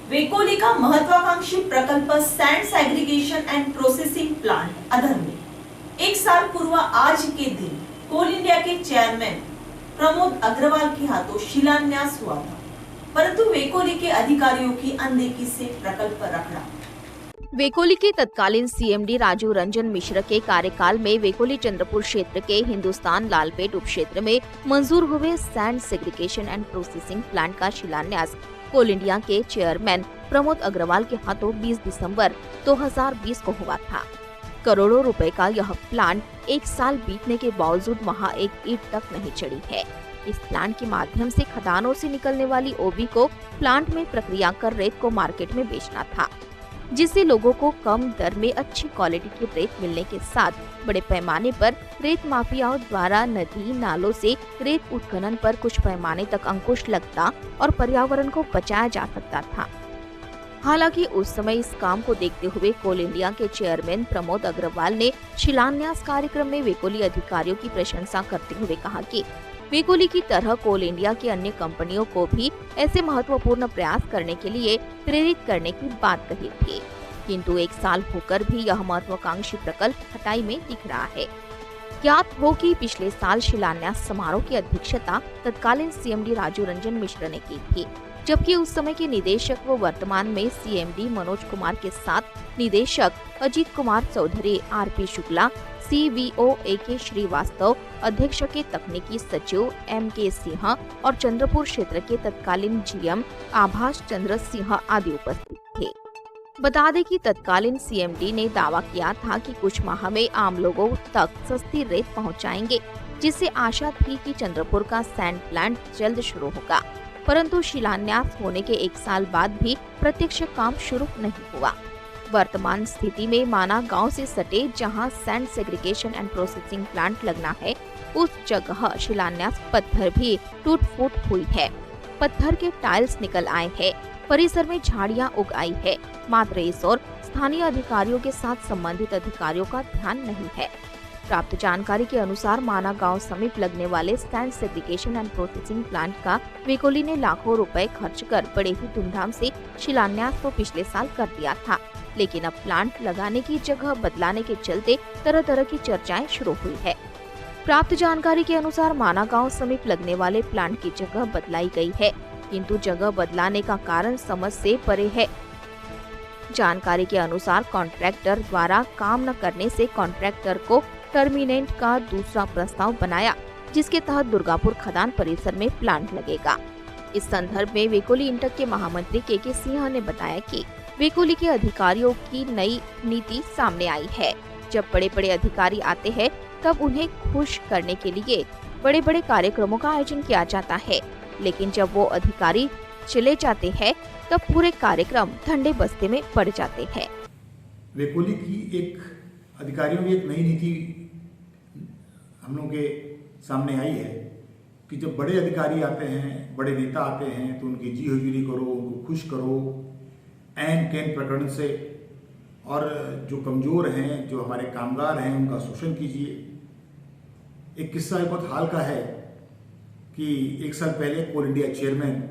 वेकोली का महत्वाकांक्षी प्रकल्प sand segregation and processing plant अधर में 1 साल पूर्व आज के दिन कोल इंडिया के चेयरमैन प्रमोद अग्रवाल के हाथों शिलान्यास हुआ था, परंतु वेकोली के अधिकारियों की अनदेखी से प्रकल्प रखड़ा। वेकोली के तत्कालीन सीएमडी राजू रंजन मिश्र के कार्यकाल में वेकोली चंद्रपुर क्षेत्र के हिंदुस्तान लालपेट उपक्षेत्र में मंजूर हुए sand segregation and processing plant का शिलान्यास कोल इंडिया के चेयरमैन प्रमोद अग्रवाल के हाथों 20 दिसंबर 2020 को हुआ था। करोड़ों रुपए का यह प्लांट 1 साल बीतने के बावजूद वहां एक ईंट तक नहीं चढ़ी है। इस प्लांट के माध्यम से खदानों से निकलने वाली ओबी को प्लांट में प्रक्रिया कर रेत को मार्केट में बेचना था, जिससे लोगों को कम दर में अच्छी क्वालिटी की रेत मिलने के साथ बड़े पैमाने पर रेत माफियाओं द्वारा नदी नालों से रेत उत्खनन पर कुछ पैमाने तक अंकुश लगता और पर्यावरण को बचाया जा सकता था। हालांकि उस समय इस काम को देखते हुए कोल इंडिया के चेयरमैन प्रमोद अग्रवाल ने शिलान्यास कार्यक्रम में वेकोली अधिकारियों की प्रशंसा करते हुए कहा कि वेकोली की तरह कोल इंडिया की अन्य कंपनियों को भी ऐसे महत्वपूर्ण प्रयास करने के लिए प्रेरित करने की बात कही थी, किंतु 1 साल होकर भी यह महत्वाकांक्षी प्रकल्प खटाई में दिख रहा है। ज्ञात हो कि पिछले साल शिलान्यास समारोह की अध्यक्षता तत्कालीन सीएमडी राजू रंजन मिश्र ने की थी, जबकि उस समय के निदेशक व वर्तमान में सीएमडी मनोज कुमार के साथ निदेशक अजीत कुमार चौधरी, आरपी शुक्ला, सीवीओ AK श्रीवास्तव, अध्यक्ष के तकनीकी सचिव MK सिंह और चंद्रपुर क्षेत्र के तत्कालीन GM आभास चंद्र सिंह आदि उपस्थित थे। बता दें कि तत्कालीन सीएमडी ने दावा किया था कि कुछ माह में आम लोगों तक सस्ती रेत पहुंचाएंगे, जिससे आशा थी कि चंद्रपुर का सैंड प्लांट जल्द शुरू होगा, परंतु शिलान्यास होने के 1 साल बाद भी प्रत्यक्ष काम शुरू नहीं हुआ। वर्तमान स्थिति में माना गांव से सटे जहां sand segregation and processing plant लगना है, उस जगह शिलान्यास पत्थर भी टूट फूट हुई है। पत्थर के टाइल्स निकल आए हैं, परिसर में झाड़ियां उग आई है, मात्र इस ओर स्थानीय अधिकारियों के साथ संबंधित अधिकारियों का ध्यान नहीं है। प्राप्त जानकारी के अनुसार माना गांव समीप लगने वाले sand segregation and processing plant का वेकोली ने लाखों रुपए खर्च कर बड़े ही धूमधाम से शिलान्यास तो पिछले साल कर दिया था, लेकिन अब प्लांट लगाने की जगह बदलाने के चलते तरह तरह की चर्चाएं शुरू हुई है। प्राप्त जानकारी के अनुसार माना गांव समीप लगने वाले प्लांट की जगह बदलाई गई है, किंतु जगह बदलाने का कारण समझ से परे है। जानकारी के अनुसार कॉन्ट्रैक्टर द्वारा काम न करने से कॉन्ट्रैक्टर को टर्मिनेट का दूसरा प्रस्ताव बनाया, जिसके तहत दुर्गापुर खदान परिसर में प्लांट लगेगा। इस संदर्भ में वेकोली इंटक के महामंत्री KK सिंह ने बताया कि वेकोली के अधिकारियों की नई नीति सामने आई है। जब बड़े बड़े अधिकारी आते हैं तब उन्हें खुश करने के लिए बड़े बड़े कार्यक्रमों का आयोजन किया जाता है, लेकिन जब वो अधिकारी चले जाते हैं तब पूरे कार्यक्रम ठंडे बस्ते में पड़ जाते हैं। वेकोली की एक अधिकारियों की एक नई नीति हम लोगों के सामने आई है कि जब बड़े अधिकारी आते हैं, बड़े नेता आते हैं, तो उनकी जी हुजूरी करो, उनको खुश करो ऐन कैन प्रकरण से, और जो कमज़ोर हैं, जो हमारे कामगार हैं, उनका शोषण कीजिए। एक किस्सा बहुत हाल का है कि 1 साल पहले कोल इंडिया चेयरमैन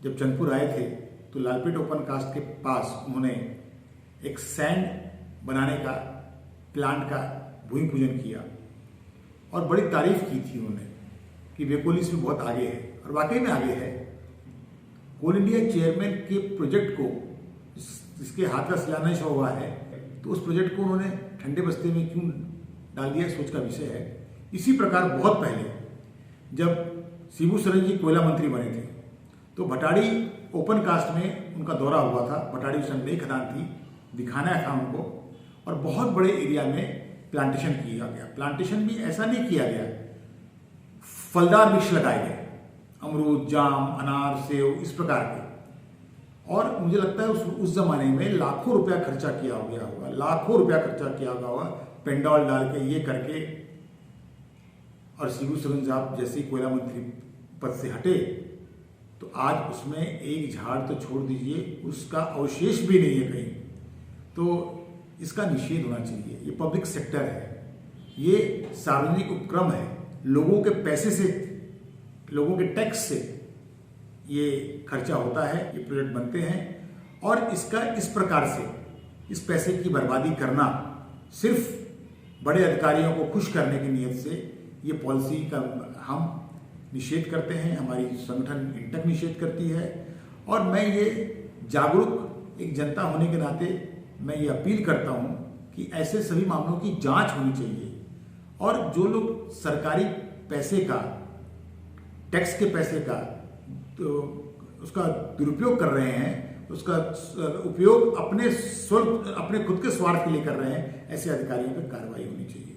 जब चंदपुर आए थे तो लालपेट ओपन कास्ट के पास उन्होंने एक सैंड बनाने का प्लांट का भूमि पूजन किया और बड़ी तारीफ की थी उन्होंने कि वेकोली इसमें बहुत आगे है, और वाकई में आगे है। कोल इंडिया चेयरमैन के प्रोजेक्ट को, जिसके हाथ का शिलान्यास हुआ है, तो उस प्रोजेक्ट को उन्होंने ठंडे बस्ते में क्यों डाल दिया, सोच का विषय है। इसी प्रकार बहुत पहले जब शिबू सोरेन जी कोयला मंत्री बने थे तो भटाड़ी ओपन कास्ट में उनका दौरा हुआ था। भटाड़ी उस समय नई खदान थी, दिखाना था उनको, और बहुत बड़े एरिया में प्लांटेशन किया गया। प्लांटेशन भी ऐसा नहीं किया गया, फलदार वृक्ष लगाए गए, अमरूद, जाम, अनार, सेव, इस प्रकार के। और मुझे लगता है उस जमाने में लाखों रुपया खर्चा किया गया होगा, लाखों रुपया खर्चा किया गया होगा पेंडॉल डाल के, ये करके। और शिबू सोरेन साहब जैसे ही कोयला मंत्री पद से हटे तो आज उसमें एक झाड़ तो छोड़ दीजिए, उसका अवशेष भी नहीं है कहीं। तो इसका निषेध होना चाहिए। ये पब्लिक सेक्टर है, ये सार्वजनिक उपक्रम है, लोगों के पैसे से, लोगों के टैक्स से ये खर्चा होता है, ये प्रोजेक्ट बनते हैं और इसका इस प्रकार से इस पैसे की बर्बादी करना सिर्फ बड़े अधिकारियों को खुश करने की नीयत से ये पॉलिसी का हम निषेध करते हैं, हमारी संगठन इंटक निषेध करती है। और मैं ये जागरूक एक जनता होने के नाते मैं ये अपील करता हूँ कि ऐसे सभी मामलों की जांच होनी चाहिए और जो लोग सरकारी पैसे का, टैक्स के पैसे का तो उसका दुरुपयोग कर रहे हैं, उसका उपयोग अपने खुद के स्वार्थ के लिए कर रहे हैं, ऐसे अधिकारियों पर कार्रवाई होनी चाहिए।